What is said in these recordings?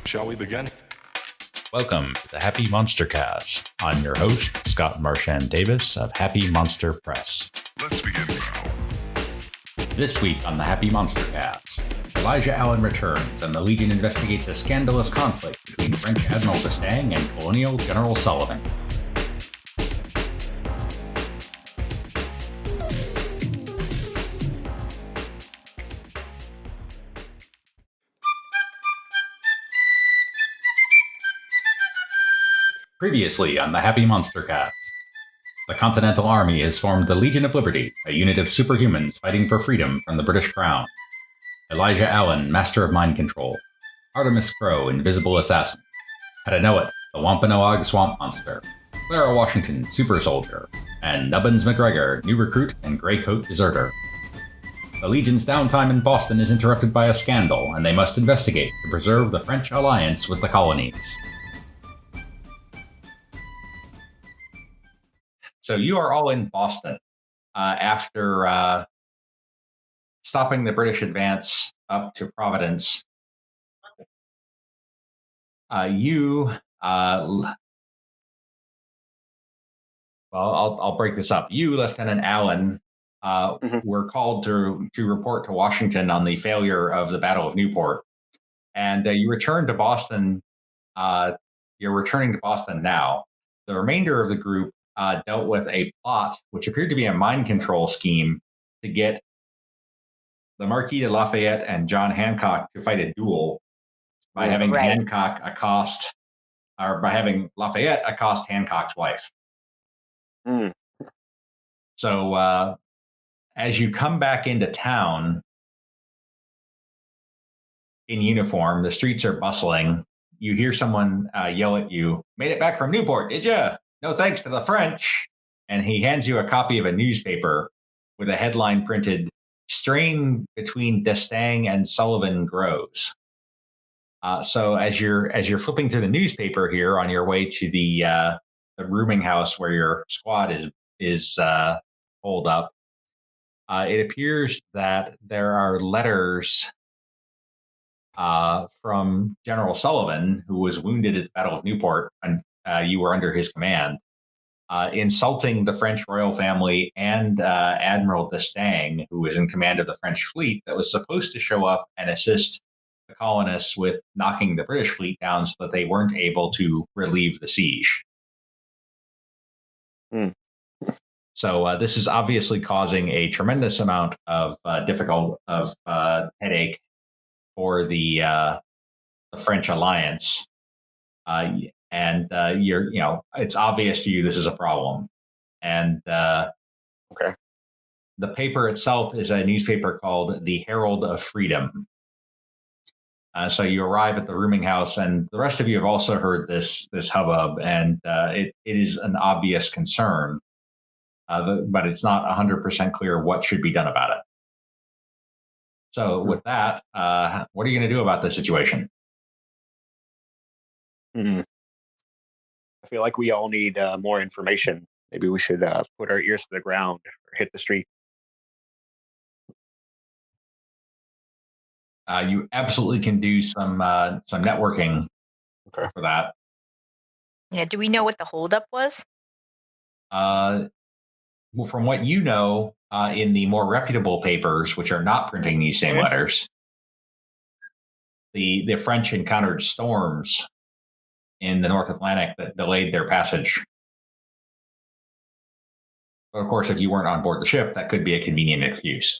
Shall we begin? Welcome to the Happy MonsterCast. I'm your host, Scott Marchand Davis of Happy Monster Press. Let's begin now. This week on the Happy MonsterCast, Elijah Allen returns and the Legion investigates a scandalous conflict between French Admiral D'Estaing and Colonial General Sullivan. Previously on the Happy MonsterCast, the Continental Army has formed the Legion of Liberty, a unit of superhumans fighting for freedom from the British Crown. Elijah Allen, Master of Mind Control. Artemis Crow, Invisible Assassin. Hadanoet, the Wampanoag Swamp Monster. Clara Washington, Super Soldier. And Nubbins McGregor, New Recruit and Greycoat Deserter. The Legion's downtime in Boston is interrupted by a scandal, and they must investigate to preserve the French alliance with the colonies. So you are all in Boston after stopping the British advance up to Providence. I'll break this up. You, Lieutenant Allen, were called to report to Washington on the failure of the Battle of Newport, and you returned to Boston. You're returning to Boston now. The remainder of the group dealt with a plot which appeared to be a mind control scheme to get the Marquis de Lafayette and John Hancock to fight a duel by having Lafayette accost Hancock's wife. So as you come back into town in uniform, the streets are bustling. You hear someone yell at you, "Made it back from Newport, did you? No thanks to the French." And he hands you a copy of a newspaper with a headline printed, "Strain between D'Estaing and Sullivan grows." So as you're flipping through the newspaper here on your way to the rooming house where your squad is holed up, it appears that there are letters from General Sullivan, who was wounded at the Battle of Newport, and you were under his command, insulting the French royal family and Admiral D'Estaing, who was in command of the French fleet that was supposed to show up and assist the colonists with knocking the British fleet down so that they weren't able to relieve the siege. So this is obviously causing a tremendous amount of headache for the French alliance. And it's obvious to you this is a problem. And the paper itself is a newspaper called the Herald of Freedom. So you arrive at the rooming house, and the rest of you have also heard this hubbub, and it is an obvious concern, but it's not 100% clear what should be done about it. So with that, what are you going to do about this situation? I feel like we all need more information. Maybe we should put our ears to the ground or hit the street. You absolutely can do some networking for that. Yeah. Do we know what the holdup was? Well, from what you know, in the more reputable papers, which are not printing these same letters, the French encountered storms in the North Atlantic that delayed their passage. But of course, if you weren't on board the ship, that could be a convenient excuse.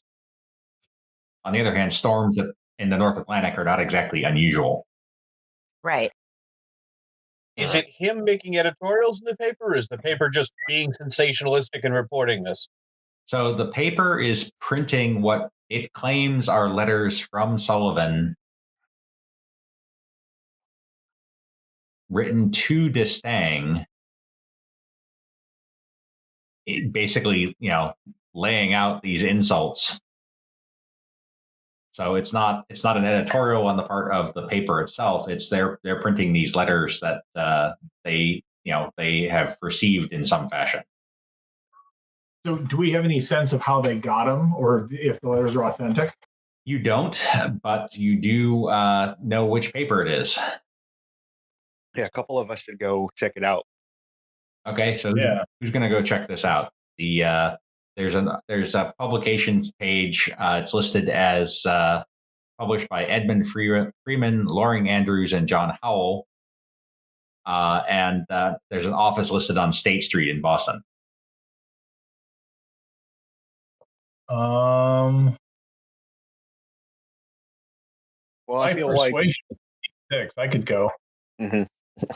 On the other hand, storms in the North Atlantic are not exactly unusual. Right. Is it him making editorials in the paper, or is the paper just being sensationalistic and reporting this? So the paper is printing what it claims are letters from Sullivan written to D'Estaing, basically, laying out these insults. So it's not an editorial on the part of the paper itself. It's they're printing these letters that they have received in some fashion. So do we have any sense of how they got them, or if the letters are authentic? You don't, but you do know which paper it is. Yeah, a couple of us should go check it out. Okay, so who's going to go check this out? There's a publications page. It's listed as published by Edmund Freeman, Loring Andrews, and John Howell. And there's an office listed on State Street in Boston. Well, I feel like persuasion 6. I could go. Mhm. I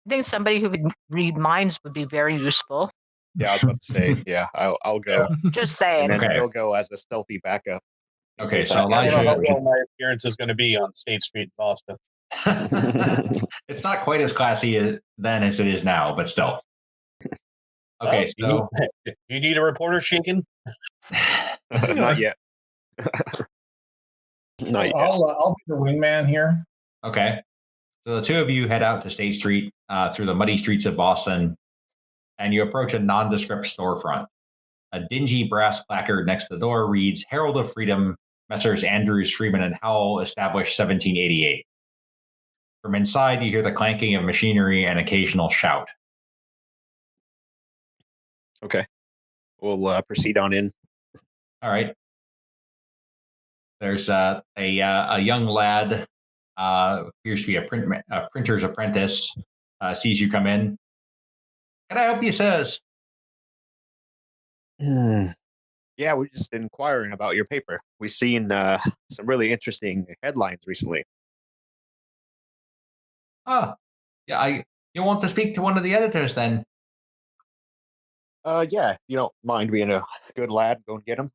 think somebody who could read minds would be very useful. Yeah, I was about to say. Yeah, I'll go, Just saying. and then Okay. he'll go as a stealthy backup. Okay, so I don't know how Elijah, well my appearance is going to be on State Street in Boston. it's not quite as classy then as it is now, but still. Okay, so Do you need a reporter shaking? Not yet. Not yet. I'll be the wingman here. okay, so the two of you head out to State Street through the muddy streets of Boston, and you approach a nondescript storefront. A dingy brass placard next to the door reads, "Herald of Freedom, Messrs. Andrews, Freeman, and Howell, established 1788. From inside, you hear the clanking of machinery and occasional shout. Okay, we'll proceed on in. All right. There's a young lad, appears to be a printer's apprentice, sees you come in. Can I help you, sirs? Yeah, we're just inquiring about your paper. We've seen some really interesting headlines recently. Ah, yeah, you want to speak to one of the editors then? Yeah, you don't mind being a good lad, go and get him.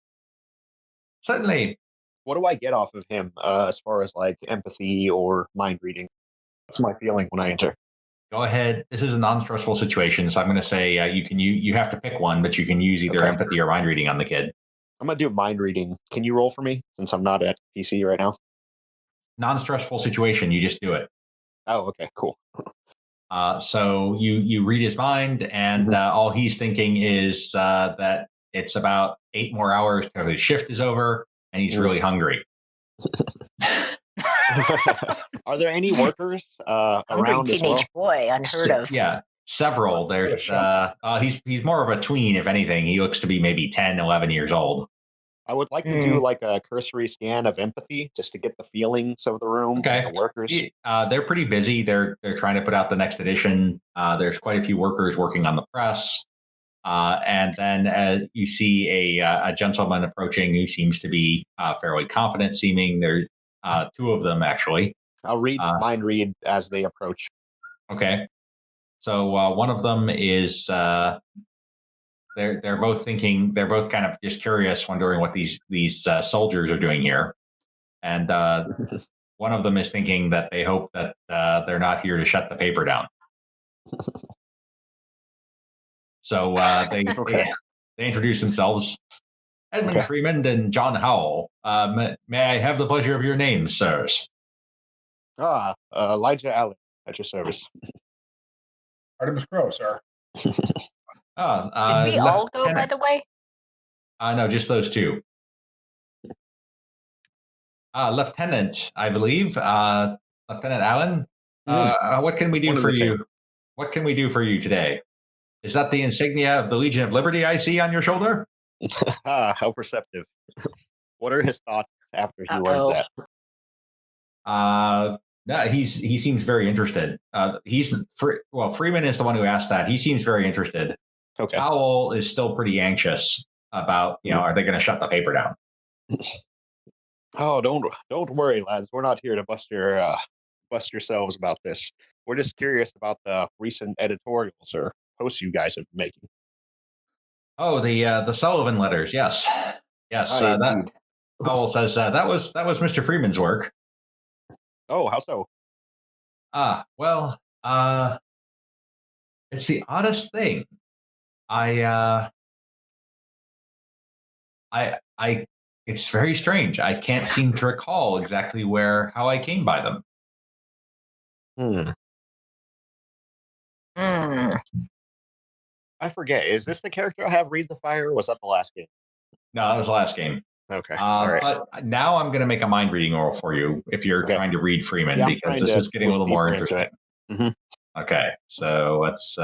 Certainly. What do I get off of him as far as like empathy or mind reading? What's my feeling when I enter? Go ahead. This is a non-stressful situation, so I'm going to say you have to pick one, but you can use either Okay. empathy or mind reading on the kid. I'm gonna do mind reading. Can you roll for me since I'm not at PC right now? Non-stressful situation, you just do it. Oh, okay, cool. So you read his mind, and all he's thinking is that it's about 8 more hours till his shift is over, and he's really hungry. Are there any workers Hungry around as teenage well? boy, unheard of. Yeah, several. There's he's more of a tween, if anything. He looks to be maybe 10, 11 years old. I would like to do like a cursory scan of empathy just to get the feelings of the room, Okay. and the workers. They're pretty busy. They're trying to put out the next edition. There's quite a few workers working on the press. And then you see a gentleman approaching who seems to be fairly confident seeming. There's 2 of them, actually. I'll mind read as they approach. Okay. So one of them is they're both kind of just curious, wondering what these soldiers are doing here. And one of them is thinking that they hope that they're not here to shut the paper down. So they introduce themselves. Edmund Freeman and John Howell. May I have the pleasure of your names, sirs? Elijah Allen at your service. Artemis Crow, sir. Did we all go, by the way? No, just those 2. Lieutenant, I believe. Lieutenant Allen. What can we do for you? What can we do for you today? Is that the insignia of the Legion of Liberty I see on your shoulder? How perceptive. What are his thoughts after he learns that? No, he seems very interested. Freeman is the one who asked that. He seems very interested. Okay. Howell is still pretty anxious about, are they going to shut the paper down? Oh, don't worry, lads. We're not here to bust yourselves about this. We're just curious about the recent editorials or posts you guys have been making. Oh, the Sullivan letters. Yes. That Howell says that was Mr. Freeman's work. Oh, how so? It's the oddest thing. It's very strange. I can't seem to recall exactly how I came by them. I forget. Is this the character I have read the fire, or was that the last game? No, that was the last game. Okay. All right. But now I'm going to make a mind reading roll for you if you're Okay. trying to read Freeman, Yeah, I'm because trying this to is getting a look little more deeper into interesting. it. Mhm. Okay, so let's.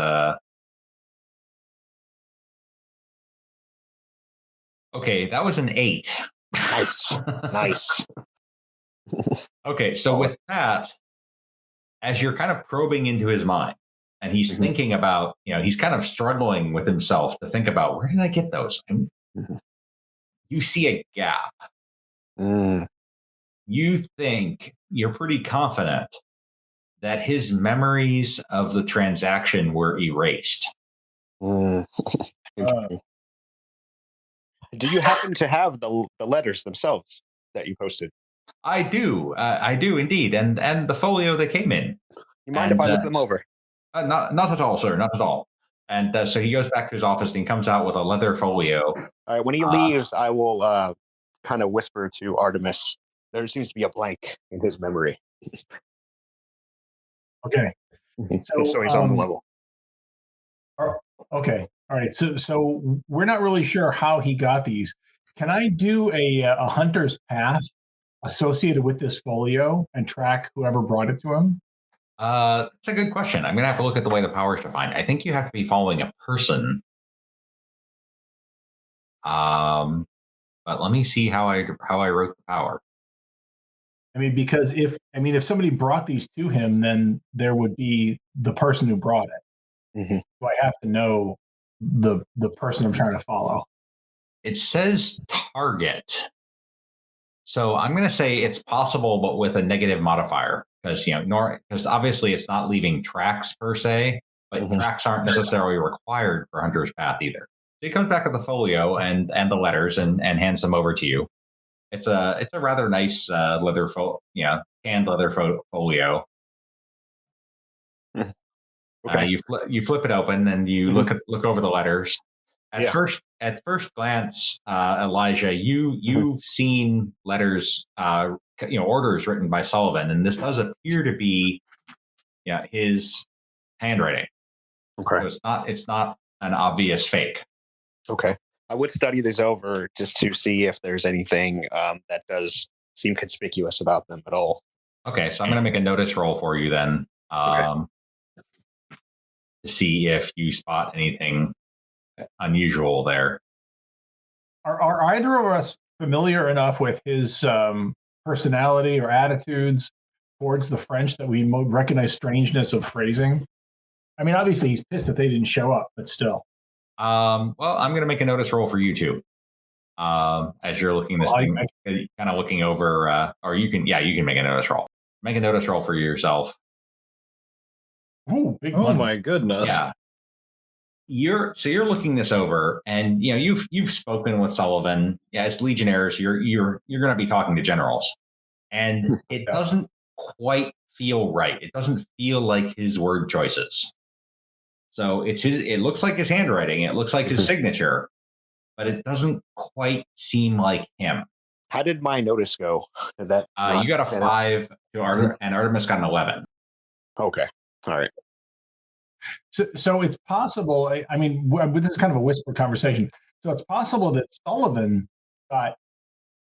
Okay, that was an 8. Nice. Nice. Okay, so with that, as you're kind of probing into his mind, and he's Mhm. thinking about, he's kind of struggling with himself to think about, where did I get those? Mhm. You see a gap. Mm. You think you're pretty confident that his memories of the transaction were erased. Mm. Interesting. Do you happen to have the letters themselves that you posted? I do indeed, and the folio they came in. You mind if And, I look them over? Not at all, sir, not at all. And so he goes back to his office and he comes out with a leather folio. All right. When he leaves, I will kind of whisper to Artemis. There seems to be a blank in his memory. Okay. So he's on the level. Okay. All right. So we're not really sure how he got these. Can I do a hunter's path associated with this folio and track whoever brought it to him? That's a good question. I'm going to have to look at the way the power is defined. I think you have to be following a person. But let me see how I wrote the power. I mean, because if somebody brought these to him, then there would be the person who brought it. Mm-hmm. So I have to know the person I'm trying to follow. It says target. So I'm going to say it's possible, but with a negative modifier, because because obviously it's not leaving tracks per se, but tracks aren't necessarily required for Hunter's Path either. So he comes back with the folio and the letters and hands them over to you. It's a rather nice canned leather folio. Okay. You flip it open and you look over the letters. At first glance, Elijah, you've seen letters, orders written by Sullivan, and this does appear to be, his handwriting. Okay, so it's not an obvious fake. Okay, I would study these over just to see if there's anything that does seem conspicuous about them at all. Okay, so I'm going to make a notice roll for you then, to see if you spot anything unusual there. Are either of us familiar enough with his personality or attitudes towards the French that we recognize strangeness of phrasing? I mean, obviously he's pissed that they didn't show up, but still. Well, I'm going to make a notice roll for you too. As you're looking this thing, kind of looking over, or you can make a notice roll. Make a notice roll for yourself. Ooh, big oh money. My goodness! Yeah. You're looking this over, and you've spoken with Sullivan. Yeah, as legionnaires, you're going to be talking to generals, and it doesn't quite feel right. It doesn't feel like his word choices. So it looks like his handwriting. It looks like his signature, but it doesn't quite seem like him. How did my notice go? You got a 5 to Artemis, and Artemis got an 11. Okay, all right. So it's possible. I mean, this is kind of a whisper conversation. So it's possible that Sullivan got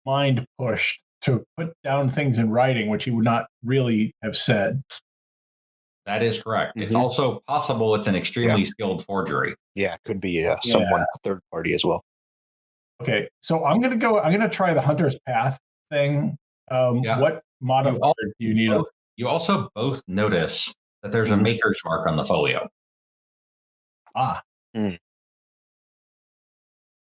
mind pushed to put down things in writing, which he would not really have said. That is correct. It's also possible it's an extremely skilled forgery. Yeah, it could be someone third party as well. Okay, so I'm gonna try the Hunter's Path thing. What modifier do you need? You also both notice that there's a maker's mark on the folio.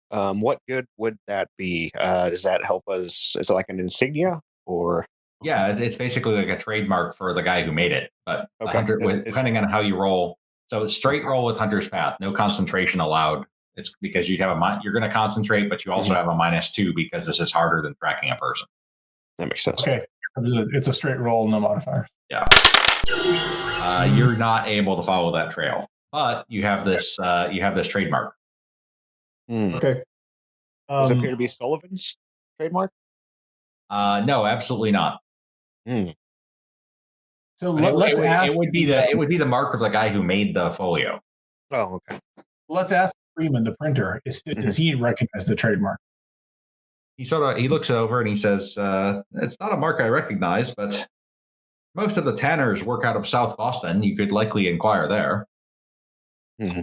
What good would that be? Does that help us? Is it like an insignia or? Yeah, it's basically like a trademark for the guy who made it. But depending on how you roll, so straight roll with Hunter's Path, no concentration allowed. It's because you're going to concentrate, but you also have a -2 because this is harder than tracking a person. That makes sense. Okay, it's a straight roll, no modifier. Yeah. You're not able to follow that trail, but you have this. You have this trademark. Okay. Does it appear to be Sullivan's trademark? No, absolutely not. So let's ask. It would be the mark of the guy who made the folio. Oh, okay. Let's ask Freeman, the printer. Does he recognize the trademark? he looks it over and he says, "It's not a mark I recognize, but most of the tanners work out of South Boston. You could likely inquire there." Mm-hmm.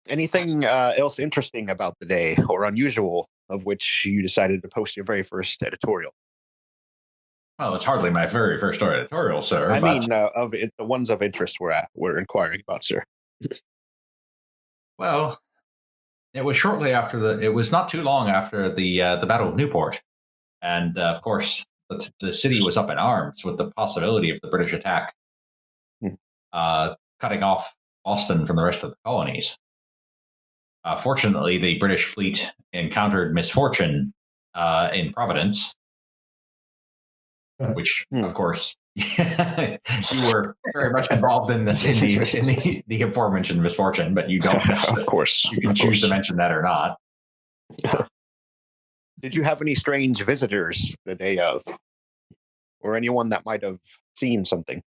Anything else interesting about the day or unusual of which you decided to post your very first editorial? Well, it's hardly my very first editorial, sir. I mean, of it, the ones of interest we're inquiring about, sir. Well, it was shortly after it was not too long after the Battle of Newport, and of course, the city was up in arms with the possibility of the British attack, cutting off Boston from the rest of the colonies. Fortunately, the British fleet encountered misfortune in Providence, which, of course, you were very much involved in this in the aforementioned misfortune, but you don't. Of course, you can choose to mention that or not. Did you have any strange visitors the day of, or anyone that might have seen something?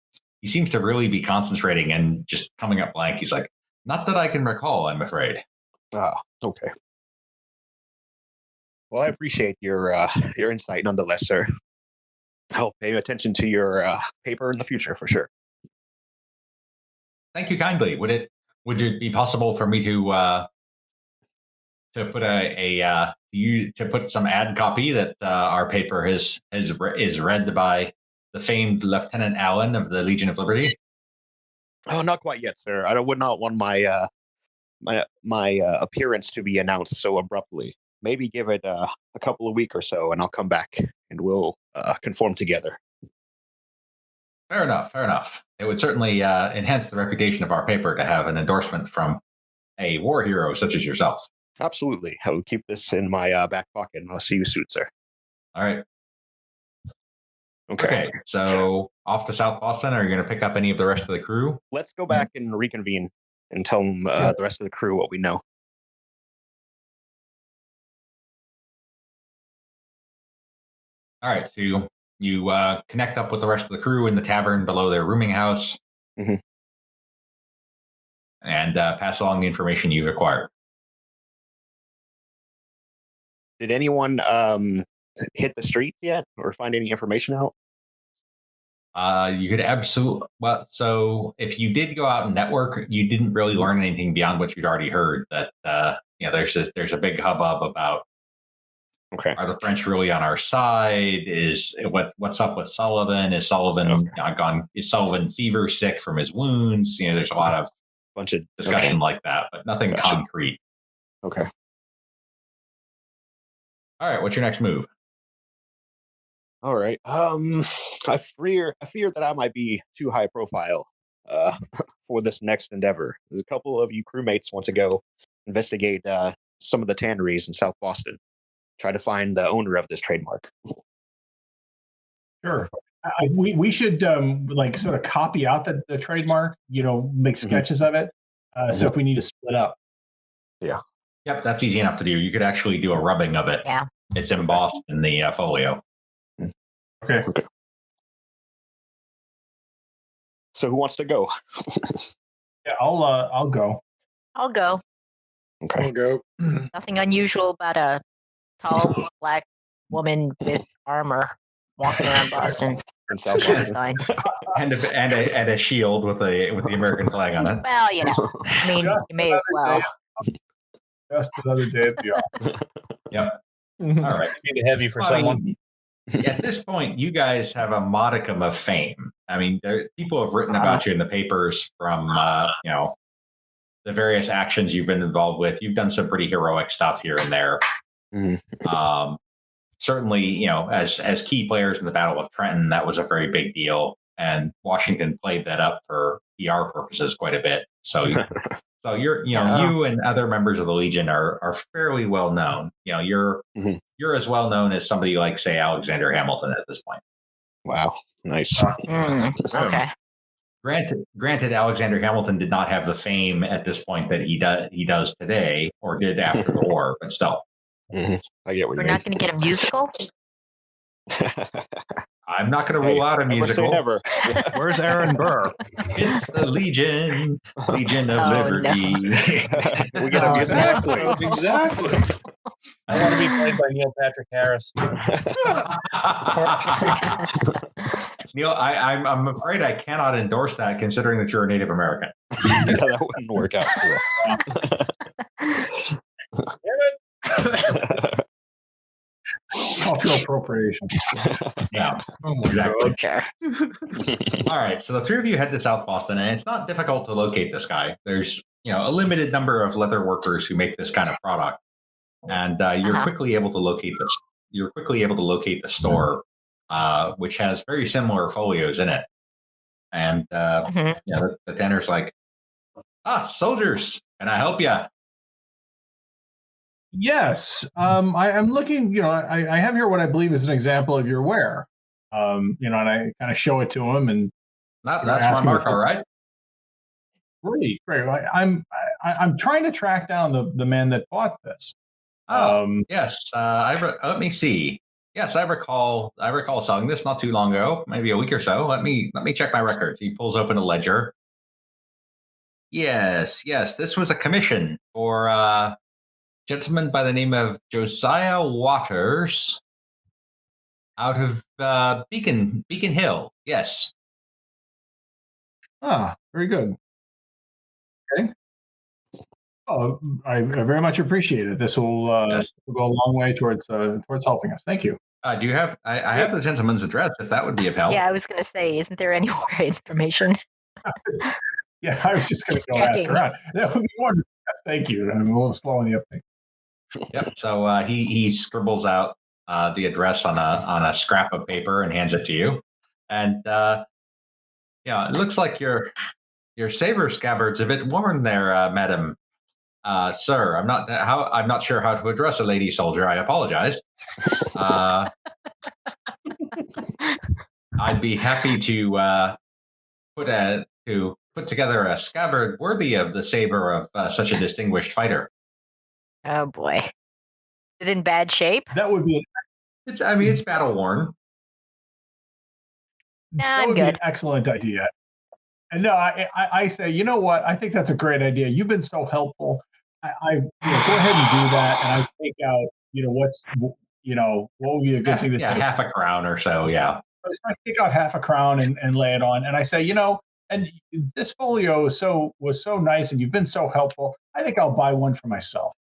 He seems to really be concentrating and just coming up blank. He's like, "Not that I can recall, I'm afraid." Ah, okay. Well, I appreciate your insight nonetheless, sir. I'll pay attention to your paper in the future for sure. Thank you kindly. Would it be possible for me to put to put some ad copy that our paper is read by the famed Lieutenant Allen of the Legion of Liberty? Oh, not quite yet, sir. I would not want my appearance to be announced so abruptly. Maybe give it a couple of weeks or so, and I'll come back and we'll conform together. Fair enough. It would certainly enhance the reputation of our paper to have an endorsement from a war hero such as yourself. Absolutely. I will keep this in my back pocket, and I'll see you soon, sir. All right. Okay. So off to South Boston. Are you going to pick up any of the rest of the crew? Let's go back and reconvene and tell them, the rest of the crew what we know. All right, so you connect up with the rest of the crew in the tavern below their rooming house, and pass along the information you've acquired. Did anyone hit the street yet or find any information out? You could absolutely. Well, so if you did go out and network, you didn't really learn anything beyond what you'd already heard. That there's a big hubbub about. Okay. Are the French really on our side? What's up with Sullivan? Is Sullivan gone? Is Sullivan fever sick from his wounds? There's a lot of bunch of discussion like that, but nothing concrete. Okay. All right. What's your next move? All right. I fear that I might be too high profile for this next endeavor. There's a couple of you crewmates want to go investigate some of the tanneries in South Boston. Try to find the owner of this trademark. Sure. We should sort of copy out the trademark, make sketches of it. So if we need to split up. Yeah. Yep, that's easy enough to do. You could actually do a rubbing of it. Yeah. It's embossed in the folio. Okay. So who wants to go? Yeah, I'll go. I'll go. Okay. I'll go. Nothing unusual about a tall black woman with armor walking around Boston. In South Boston. Fine. and a shield with the American flag on it. Well, I mean, you may as well. Just another day at the office. Yep. All right. Be heavy for someone. At this point, you guys have a modicum of fame. I mean, people have written about you in the papers from the various actions you've been involved with. You've done some pretty heroic stuff here and there. Certainly, as key players in the Battle of Trenton, that was a very big deal, and Washington played that up for PR purposes quite a bit. So, you and other members of the Legion are fairly well known. You're as well known as somebody like, say, Alexander Hamilton at this point. Wow, nice. Okay. Granted, Alexander Hamilton did not have the fame at this point that he does today, or did after the war, but still. I get what We're you not going to get a musical? I'm not going to rule out a musical. Never. Where's Aaron Burr? It's the Legion of Liberty. We get a musical. Exactly. I want to be played by Neil Patrick Harris. Neil, I'm afraid I cannot endorse that, considering that you're a Native American. Yeah, that wouldn't work out too well. Cultural appropriation. Yeah, Oh my exactly. God. Sure. All right, so the three of you head to South Boston, and it's not difficult to locate this guy. There's a limited number of leather workers who make this kind of product, and you're Uh-huh. quickly able to locate this. You're quickly able to locate the store, which has very similar folios in it. And Mhm. the tanner's like, soldiers, can I help you? Yes, I'm looking. I have here what I believe is an example of your wear. And I kind of show it to him, and That's ask my him mark, if all it's- right. Great. I'm trying to track down the man that bought this. Yes. Let me see. Yes, I recall selling this not too long ago, maybe a week or so. Let me check my records. He pulls open a ledger. Yes. This was a commission for a gentleman by the name of Josiah Waters out of Beacon Hill. Yes. Very good. Okay. Oh, I very much appreciate it. This will Yes. go a long way towards helping us. Thank you. Do you have? I have the gentleman's address. If that would be of help. Yeah, I was going to say, isn't there any more information? Yeah, I was just going to Just go ask checking. around. That would be wonderful. Yes, thank you. I'm a little slow on the uptake. Yep. So he scribbles out the address on a scrap of paper and hands it to you, and it looks like your saber scabbard's a bit worn there, madam. Sir, I'm not sure how to address a lady soldier. I apologize. I'd be happy to put together a scabbard worthy of the saber of such a distinguished fighter. Oh boy. Is it in bad shape? That would be It's battle worn. that I'm would be an good. excellent idea. And no, I say, you know what? I think that's a great idea. You've been so helpful. I go ahead and do that, and I take out, what would be a good thing to take? Half a crown or so. Yeah. So I take out half a crown and lay it on, and I say, and this folio was so nice, and you've been so helpful. I think I'll buy one for myself.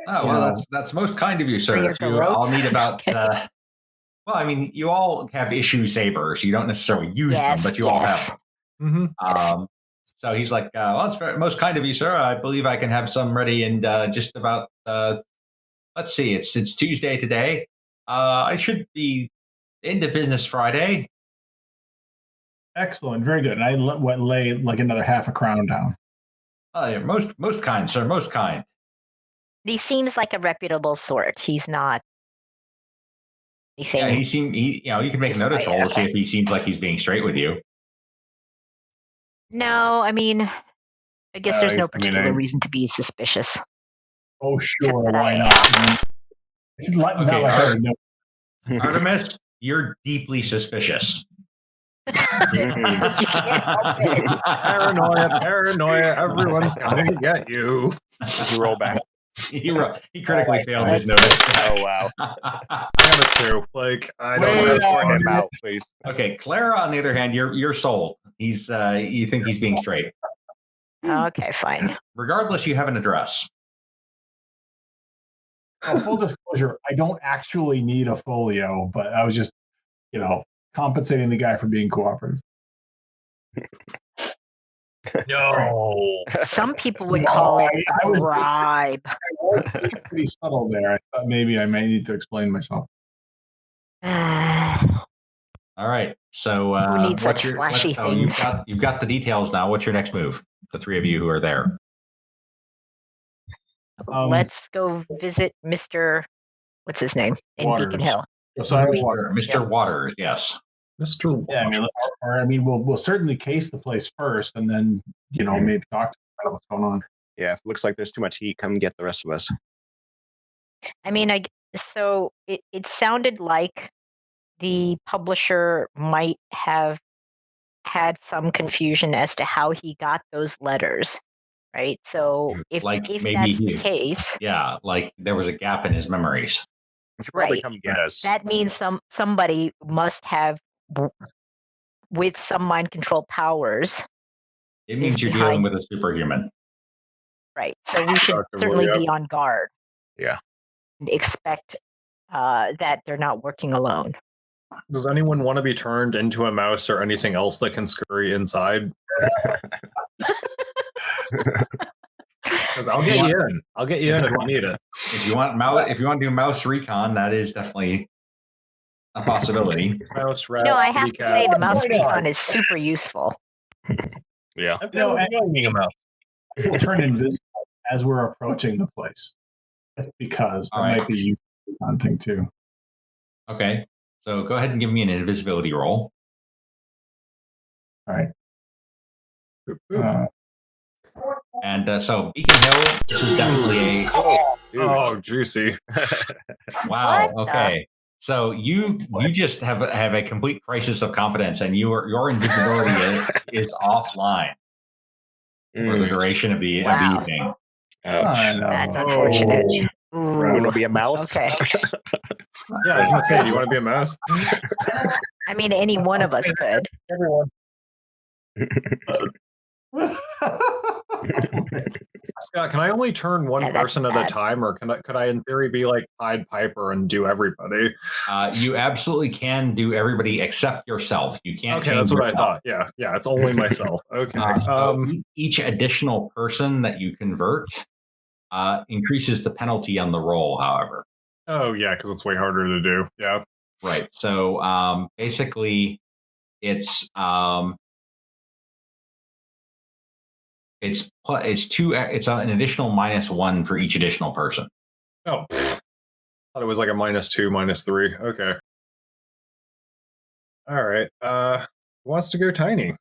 Oh well, that's most kind of you, sir. Bring If your you, rope? I'll need about. Well, I mean, you all have issue sabers. You don't necessarily use Yes, them, but you all have them. Mm-hmm. Yes. So he's like, well, it's most kind of you, sir. I believe I can have some ready in just about, let's see, it's Tuesday today. I should be into business Friday. Excellent, very good. And I lay like another half a crown down. Yeah, most kind, sir, most kind. He seems like a reputable sort. He's not anything. Yeah, you can make a notice roll to see if he seems like he's being straight with you. No, I mean, I guess there's no particular I- reason to be suspicious. Oh, sure, that why I not? It's not Okay, like I would know. Artemis, you're deeply suspicious. Because you can't help it. Paranoia. Everyone's coming to get you. You roll back. He critically failed his notice. Oh wow! I got a 2. Like, I don't Wait, know. Escort him out, please. Okay, Clara, on the other hand, you're sold. He's you think he's being straight. Okay, fine. Regardless, you have an address. Full disclosure, I don't actually need a folio, but I was just, compensating the guy for being cooperative. No. Some people would call it I a was- bribe. I was being pretty subtle there. I thought maybe I may need to explain myself. All right. So Who needs such flashy things? You've got the details now. What's your next move? The three of you who are there. Let's go visit Mr. What's his name? In Waters. Beacon Hill. Josiah Walker. Mr. Waters, yes. Mr. Yeah, I mean, we'll certainly case the place first, and then maybe talk to him about what's going on. Yeah, if it looks like there's too much heat, come get the rest of us. I mean, so it sounded like the publisher might have had some confusion as to how he got those letters, right? So if Like if maybe that's the case, yeah, like there was a gap in his memories. You should probably right. come get us. That means somebody must have, with some mind control powers, It means is you're behind- dealing with a superhuman. right? So we should Effectively, certainly yep. be on guard. Yeah. And expect that they're not working alone. Does anyone want to be turned into a mouse or anything else that can scurry inside? Because I'll get you in. I'll get you in if you need it. If you want to do mouse recon, that is definitely a possibility. Mouse, rat, I have kitty to cat. say the mouse Why not? recon is super useful. Yeah. I'm No, kind of enjoying being a mouse. We'll turn invisible as we're approaching the place, because that All right. might be one thing too. Okay, so go ahead and give me an invisibility roll. All right. Boop, boop. And so Beacon Hill, this is definitely a Oh, juicy. wow. What the- Okay, so you just have a complete crisis of confidence, and your invisibility is offline for the duration of the Wow. evening. Ouch. That's Oh. unfortunate. You want to Ooh. be a mouse? Okay. Yeah, I was going to say, do you want to be a mouse? I mean, any one of us could. Everyone. Scott, can I only turn one Yeah, that's person at a bad. time, or could I in theory be like Pied Piper and do everybody? You absolutely can do everybody except yourself. You can't. Okay, change that's what I yourself. thought. Yeah, it's only myself. Okay. So each additional person that you convert increases the penalty on the roll, however. Oh yeah, because it's way harder to do. Yeah. Right. So basically, it's an additional -1 for each additional person. Oh, thought it was like a -2, -3. Okay. All right. Who wants to go tiny?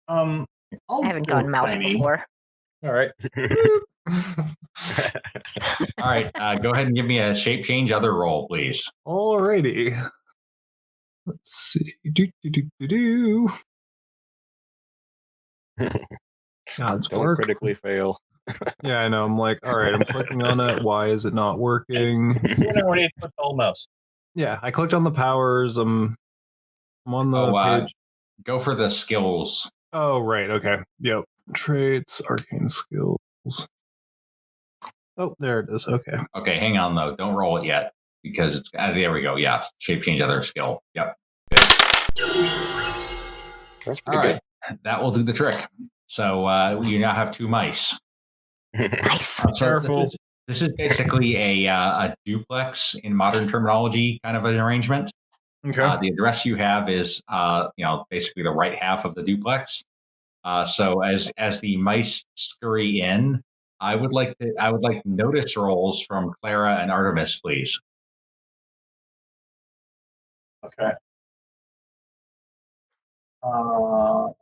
I'll I haven't go gone mouse tiny. before. All right. All right. Go ahead and give me a shape change other roll, please. Alrighty. Let's see. Do. God's Don't work. critically fail. Yeah, I know. I'm like, all right, I'm clicking on it. Why is it not working? You know when you put the old mouse. Yeah, I clicked on the powers. I'm on the Oh, page. go for the skills. Oh, right. Okay. Yep. Traits, arcane skills. Oh, there it is. Okay. Okay, hang on though. Don't roll it yet because it's there we go. Yeah, shape change other skill. Yep. Good. That's All pretty right, that will do the trick. So you now have 2 mice. Nice. So Careful. This is basically a duplex in modern terminology, kind of an arrangement. Okay. The address you have is, basically the right half of the duplex. So as the mice scurry in, I would like notice rolls from Clara and Artemis, please. Okay. I'm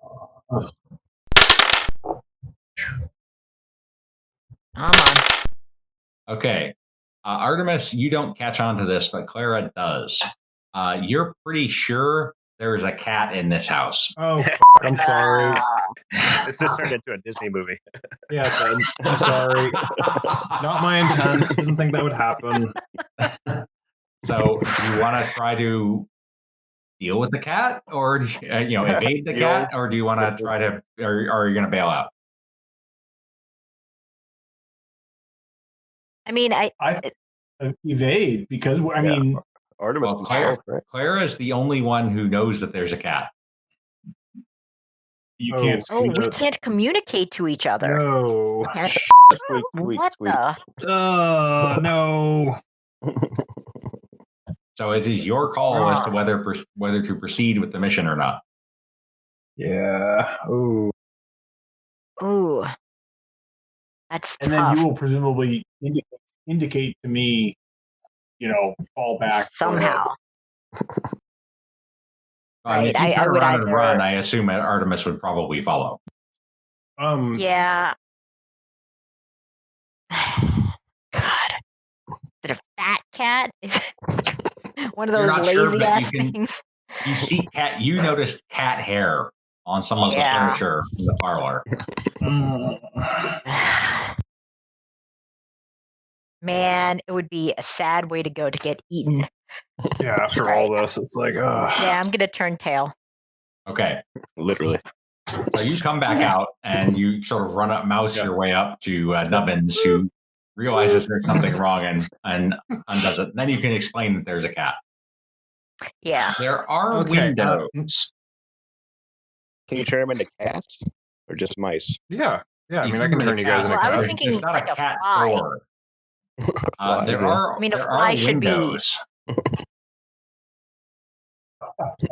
on. Okay, Artemis, you don't catch on to this, but Clara does. You're pretty sure there's a cat in this house. Oh, I'm sorry. This just turned into a Disney movie. Yeah, it did. I'm sorry. Not my intent. Didn't think that would happen. So, do you want to try to deal with the cat, or evade the cat, or do you want to try to, or are you going to bail out? I mean, I evade because I Yeah. mean, Artemis Well, himself, right? Clara is the only one who knows that there's a cat. you Oh. can't. oh, we can't communicate to each other. No. Can't- Squeak, squeak, what squeak. the? No. So it is your call as to whether to proceed with the mission or not. Yeah. Oh. Ooh, that's And tough. then you will presumably indicate to me, fall back Somehow. I mean, if Right, you I turn would around and either- run, I assume that Artemis would probably follow. Yeah. God. Is it a fat cat? Is it one of You're those not sure, lazy but ass you can- things? You see cat. You noticed cat hair on some of the Yeah. furniture in the parlor. Man, it would be a sad way to go to get eaten. Yeah, after all this, it's like, Yeah, I'm gonna turn tail. Okay. Literally. So you come back out and you sort of mouse your way up to Nubbins, who realizes there's something wrong and undoes it. And then you can explain that there's a cat. Yeah. There are Okay, windows. Can you turn them into cats or just mice? yeah. I You mean, I can can turn you guys into Well, I was cats. thinking There's not like a a cat fly. door. Fly, There yeah. are. I mean, a there fly are should be- windows.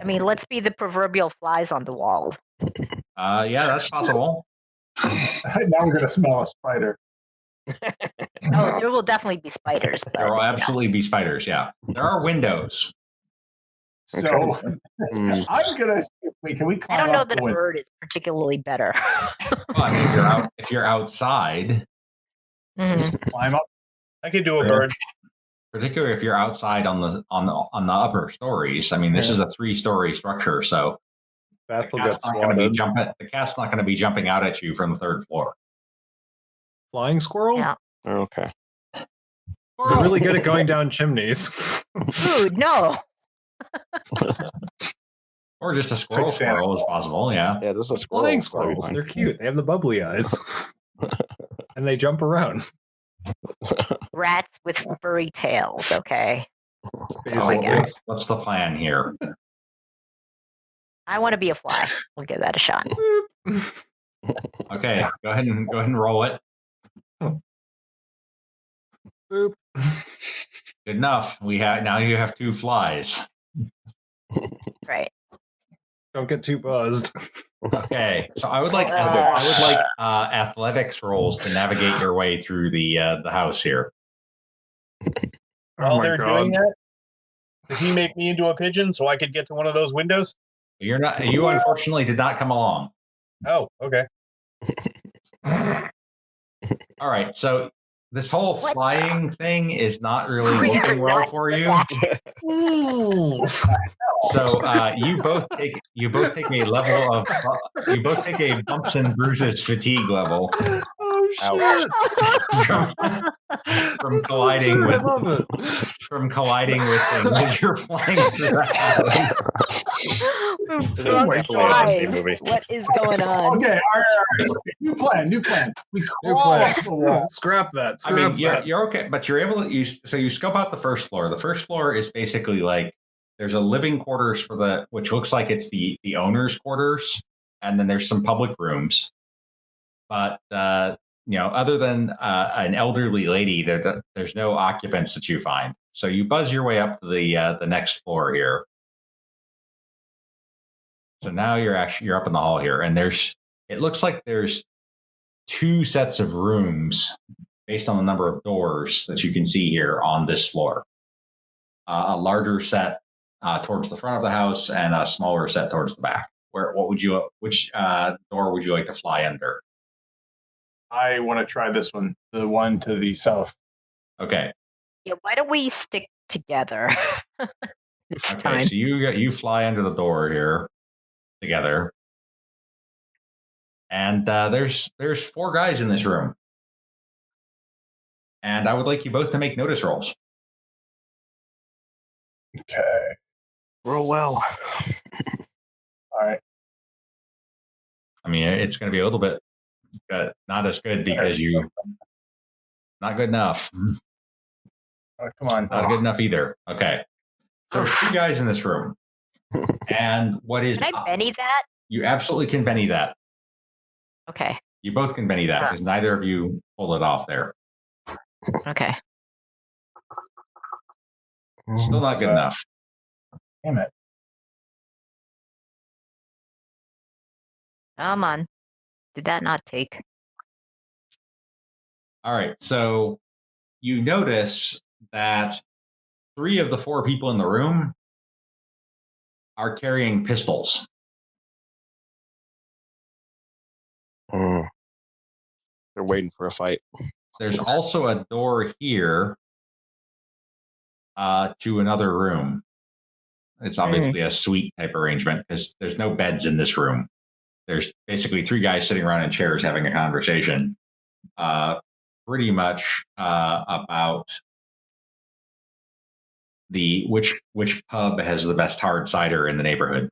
I mean, let's be the proverbial flies on the wall. Yeah, that's possible. Now we're gonna smell a spider. Oh, there will definitely be spiders. But, There will you know. absolutely be spiders. Yeah, there are windows. So Mm. I'm gonna can we I climb don't know up that the a window? bird is particularly better. Well, I mean, if you're outside, Mhm. Climb up. I could do a Yeah. bird. particularly if you're outside on the upper stories. I mean, this is a 3-story structure, so Beth will the get cat's not going to be swatted. the cat's not going to be jumping out at you from the 3rd floor. Flying squirrel? Yeah. Okay. You're really good at going down chimneys. Dude, no. Or just a squirrel Like Santa squirrel is possible. Yeah. Yeah, this is a squirrel. Flying That'll be squirrels. fine. They're cute. They have the bubbly eyes. And they jump around. Rats with furry tails, okay? So guess. what's the plan here? I want to be a fly. We'll give that a shot. Okay, go ahead and roll it. Boop. Good enough. Now you have 2 flies. Right. Don't get too buzzed. Okay, so I would like athletics rolls to navigate your way through the house here. While Oh my they're god. doing that, did he make me into a pigeon so I could get to one of those windows? You unfortunately did not come along. Oh, okay. All right, so this whole What? flying thing is not really We are working well not for you. that. So you both take a level of bumps and bruises fatigue level Oh shit. from colliding I with love it. things as you're flying through the house. This is Drunk definitely an Disney flies. movie. What is going on? Okay, all right. New plan. We New crawl plan. up the wall. Scrap that. I mean, Scrap that. you're okay, but you're able to you scope out the first floor. The first floor is basically like there's a living quarters which looks like it's the owner's quarters, and then there's some public rooms. But other than an elderly lady, there's no occupants that you find. So you buzz your way up to the next floor here. So now you're up in the hall here, and it looks like there's 2 sets of rooms based on the number of doors that you can see here on this floor. A larger set towards the front of the house and a smaller set towards the back. Which door would you like to fly under? I want to try this one, the one to the south. Okay. Yeah, why don't we stick together this Okay. time? So you fly under the door here together, and there's 4 guys in this room, and I would like you both to make notice rolls. Okay. Roll well. All right. I mean, it's going to be a little bit not as good because you not good enough. Oh, come on. Not good enough either. Okay. So there's 2 guys in this room. And what is... Can I Benny that? You absolutely can Benny that. Okay. You both can Benny that because neither of you pulled it off there. Okay. Still not good enough. Damn it. Come on. Did that not take? All right. So you notice that 3 of the 4 people in the room are carrying pistols. They're waiting for a fight. There's also a door here to another room. It's obviously a suite type arrangement because there's no beds in this room. there's basically three guys sitting around in chairs having a conversation, pretty much about the which pub has the best hard cider in the neighborhood.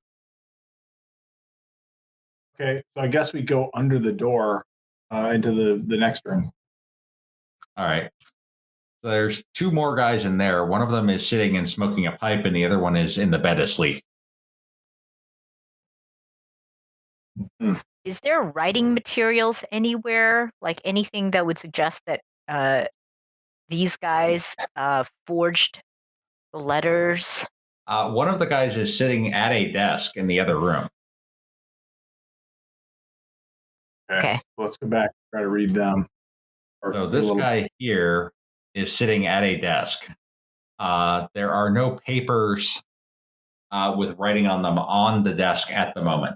Okay, so I guess we go under the door into the next room. All right. So there's two more guys in there. One of them is sitting and smoking a pipe, and the other one is in the bed asleep. Is there writing materials anywhere, like anything that would suggest that these guys forged the letters? One of the guys is sitting at a desk in the other room. Okay. So let's go back and try to read them. So this guy here is sitting at a desk. There are no papers with writing on them on the desk at the moment.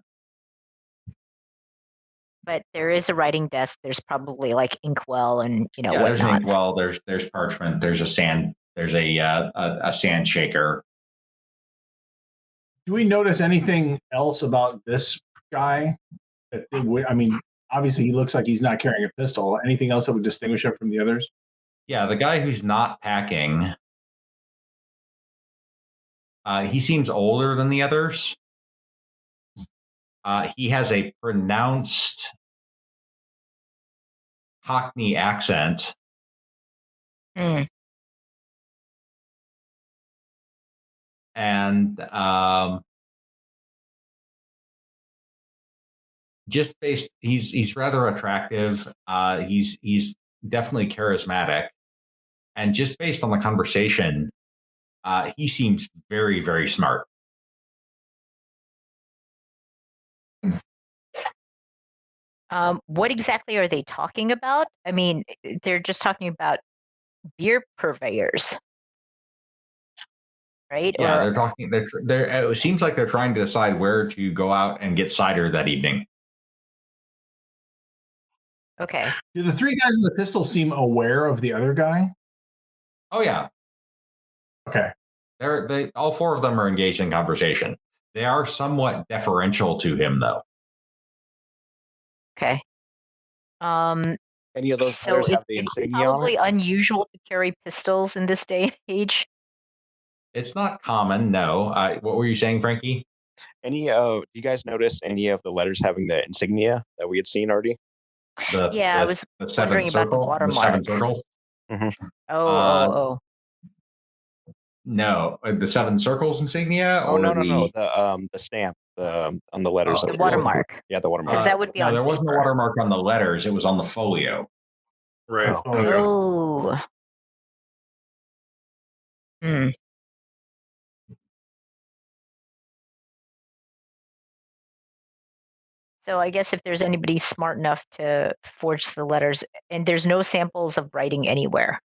But there is a writing desk. There's probably like inkwell and Yeah, whatnot. there's an inkwell. There's parchment. There's a sand shaker. Do we notice anything else about this guy? Obviously he looks like he's not carrying a pistol. Anything else that would distinguish him from the others? Yeah, the guy who's not packing, he seems older than the others. He has a pronounced Cockney accent. Mm. And just based, he's rather attractive. He's definitely charismatic. And just based on the conversation, he seems very, very smart. What exactly are they talking about? I mean, they're just talking about beer purveyors, right? Yeah, they're talking. It seems like they're trying to decide where to go out and get cider that evening. Okay. Do the three guys with the pistol seem aware of the other guy? Oh yeah. Okay. All four of them are engaged in conversation. They are somewhat deferential to him, though. Okay. Any of those So letters have the it's insignia on probably it? unusual to carry pistols in this day and age. It's not common, no. What were you saying, Frankie? Do you guys notice any of the letters having the insignia that we had seen already? I was the seventh wondering about the circle, the seven watermark. circles. Oh. No, the seven circles insignia. Oh, or no. the The stamp on the letters. Oh, The watermark. Yeah, the watermark. Because that would be no, on there wasn't a paper. watermark on the letters. It was on the folio. Right. Oh. Hmm. So I guess if there's anybody smart enough to forge the letters, and there's no samples of writing anywhere.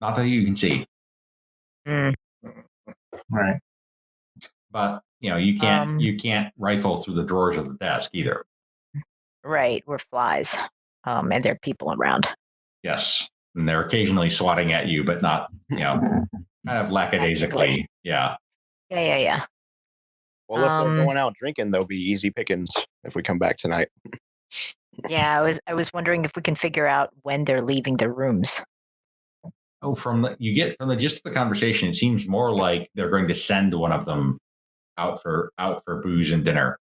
Not that you can see, Hmm. Right. but you can't rifle through the drawers of the desk either. Right, we're flies, and there are people around. Yes, and they're occasionally swatting at you, but not kind of lackadaisically. Yeah. Yeah. Well, if they're going out drinking, they'll be easy pickings if we come back tonight. Yeah, I was wondering if we can figure out when they're leaving their rooms. Oh, from the gist of the conversation, it seems more like they're going to send one of them out for booze and dinner.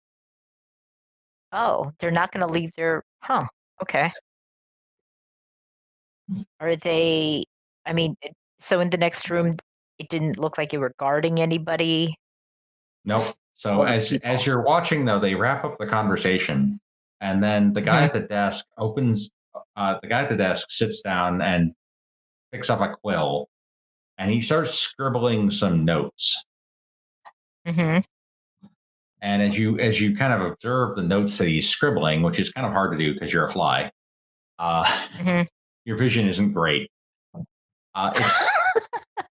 Oh, they're not going to leave their. Okay. Are they? I mean, so in the next room, it didn't look like you were guarding anybody. Nope. So as you're watching, though, they wrap up the conversation, and then the guy at the desk opens. The guy at the desk sits down and picks up a quill, and he starts scribbling some notes. Mm-hmm. And as you kind of observe the notes that he's scribbling, which is kind of hard to do because you're a fly, your vision isn't great.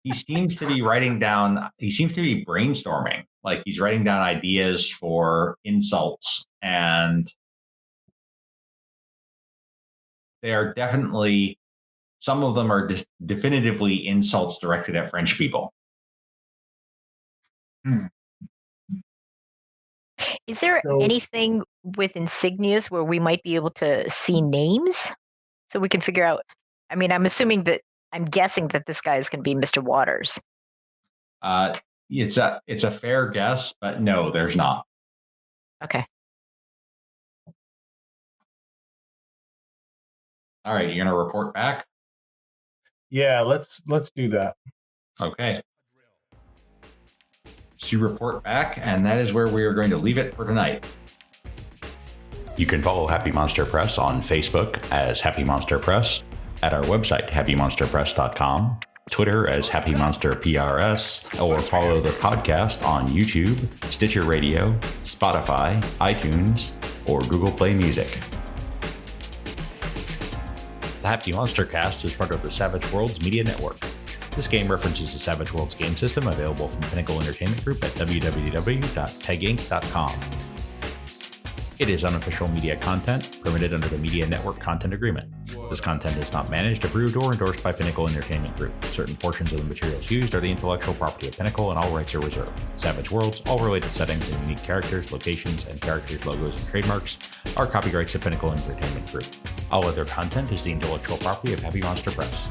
He seems to be writing down. He seems to be brainstorming. Like he's writing down ideas for insults, and they are definitely. Some of them are definitively insults directed at French people. Is there anything with insignias where we might be able to see names, so we can figure out? I mean, I'm guessing that this guy is going to be Mr. Waters. It's a fair guess, but no, there's not. Okay. All right, you're gonna report back. Yeah, let's do that. Okay. So you report back, and that is where we are going to leave it for tonight. You can follow Happy Monster Press on Facebook as Happy Monster Press, at our website, happymonsterpress.com, Twitter as Happy Monster PRS, or follow the podcast on YouTube, Stitcher Radio, Spotify, iTunes, or Google Play Music. The Happy MonsterCast is part of the Savage Worlds Media Network. This game references the Savage Worlds game system available from Pinnacle Entertainment Group at www.peginc.com. It is unofficial media content permitted under the Media Network Content Agreement. This content is not managed, approved, or endorsed by Pinnacle Entertainment Group. Certain portions of the materials used are the intellectual property of Pinnacle, and all rights are reserved. Savage Worlds, all related settings and unique characters, locations, and characters' logos and trademarks are copyrights of Pinnacle Entertainment Group. All other content is the intellectual property of Happy Monster Press.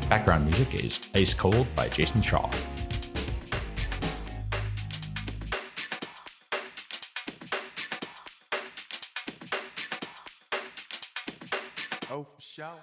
Background music is Ice Cold by Jason Shaw. Oh, for sure.